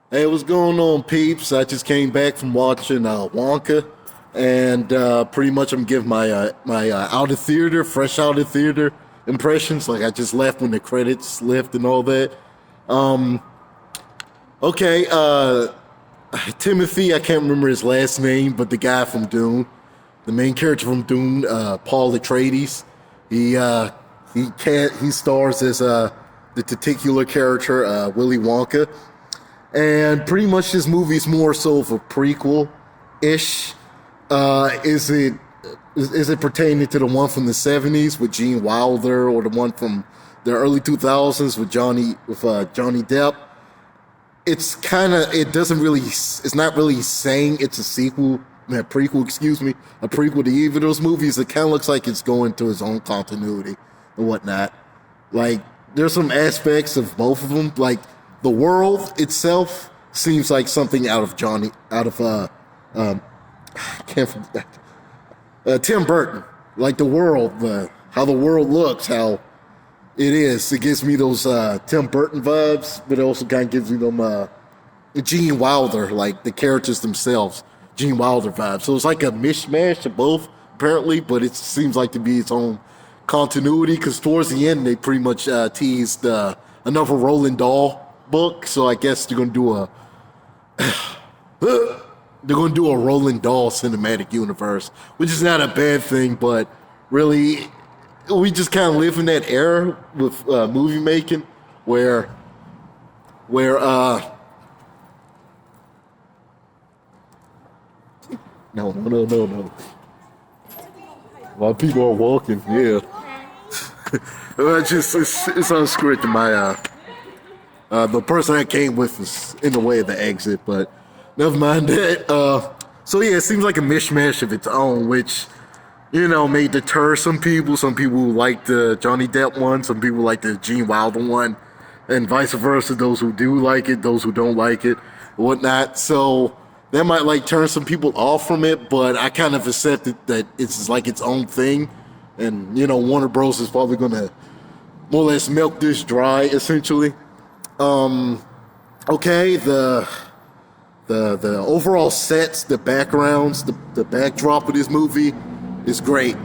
Hey, what's going on, peeps? I just came back from watching Wonka, and pretty much I'm giving my out of theater, fresh out of theater impressions. Like I just left when the credits left and all that. Um, okay, Timothy, I can't remember his last name, but the guy from Dune, the main character from Dune, Paul Atreides, he uh, he stars as the titular character Willy Wonka. And pretty much this movie's more so of a prequel ish. Is it pertaining to the one from the '70s with Gene Wilder, or the one from the early 2000s with Johnny Depp? It doesn't really, it's not really saying it's a sequel, a prequel, excuse me, a prequel to either of those movies. It kind of looks like it's going to its own continuity and whatnot. Like, there's some aspects of both of them. Like, the world itself seems like something I can't forget, Tim Burton. Like the world, how the world looks, how it is. It gives me those Tim Burton vibes, but it also kind of gives me them Gene Wilder, like the characters themselves, Gene Wilder vibes. So it's like a mishmash of both, apparently, but it seems like to be its own continuity, because towards the end they pretty much teased another Roald Dahl book. So I guess they're gonna do a Roald Dahl cinematic universe, which is not a bad thing, but really we just kind of live in that era with movie making where no. A lot of people are walking, yeah. It's unscripted. The person I came with was in the way of the exit, but never mind that. So yeah, it seems like a mishmash of its own, which, may deter some people. Some people like the Johnny Depp one, some people like the Gene Wilder one, and vice versa. Those who do like it, those who don't like it, whatnot. So that might like turn some people off from it, but I kind of accepted that it's like its own thing, and Warner Bros is probably gonna more or less milk this dry, essentially. Okay, the overall sets, the backgrounds, the backdrop of this movie is great.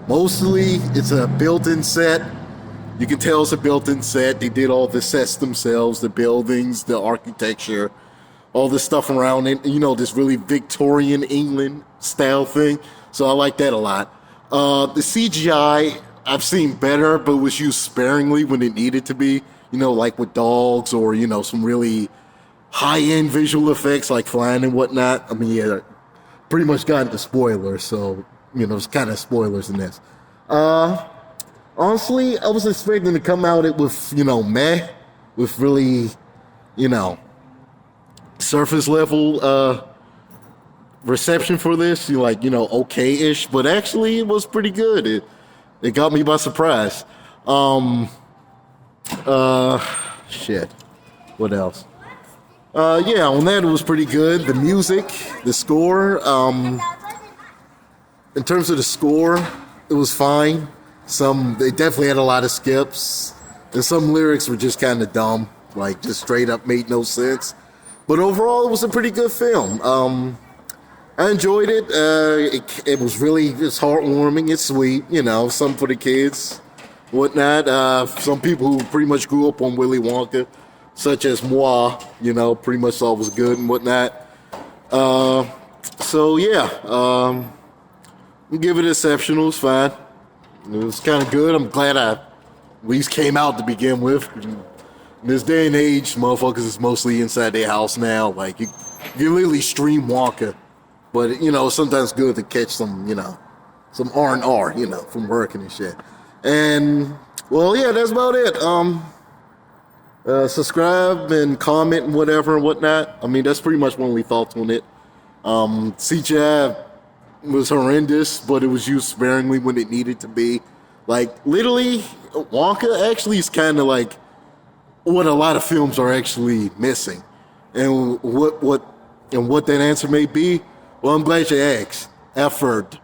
Mostly, it's a built-in set. You can tell it's a built-in set. They did all the sets themselves, the buildings, the architecture, all the stuff around it. This really Victorian England style thing. So I like that a lot. The CGI I've seen better, but was used sparingly when it needed to be. Like with dogs, or some really high-end visual effects like flying and whatnot. I mean, yeah, pretty much got into spoilers, so it's kind of spoilers in this. Honestly, I was expecting to come out it with meh, with really surface level reception for this. Okay-ish, but actually it was pretty good. It got me by surprise. Shit. What else? Yeah, on that it was pretty good. The music, the score, in terms of the score, it was fine. They definitely had a lot of skips, and some lyrics were just kind of dumb, like just straight up made no sense. But overall, it was a pretty good film. I enjoyed it. It was it's heartwarming. It's sweet, something for the kids, whatnot. Some people who pretty much grew up on Willy Wonka, such as moi, pretty much thought it was good and whatnot. So yeah, we give it exceptional. It's fine. It was kind of good. I'm glad I at least came out to begin with. In this day and age, motherfuckers is mostly inside their house now. Like you literally stream Wonka, but it's sometimes good to catch some some R&R, from working and shit. And well, yeah, that's about it. Subscribe and comment and whatever and whatnot. I mean, that's pretty much my only thoughts on it. CGI was horrendous, but it was used sparingly when it needed to be. Like, literally, Wonka actually is kind of like what a lot of films are actually missing. And what that answer may be, well, I'm glad you asked. Effort.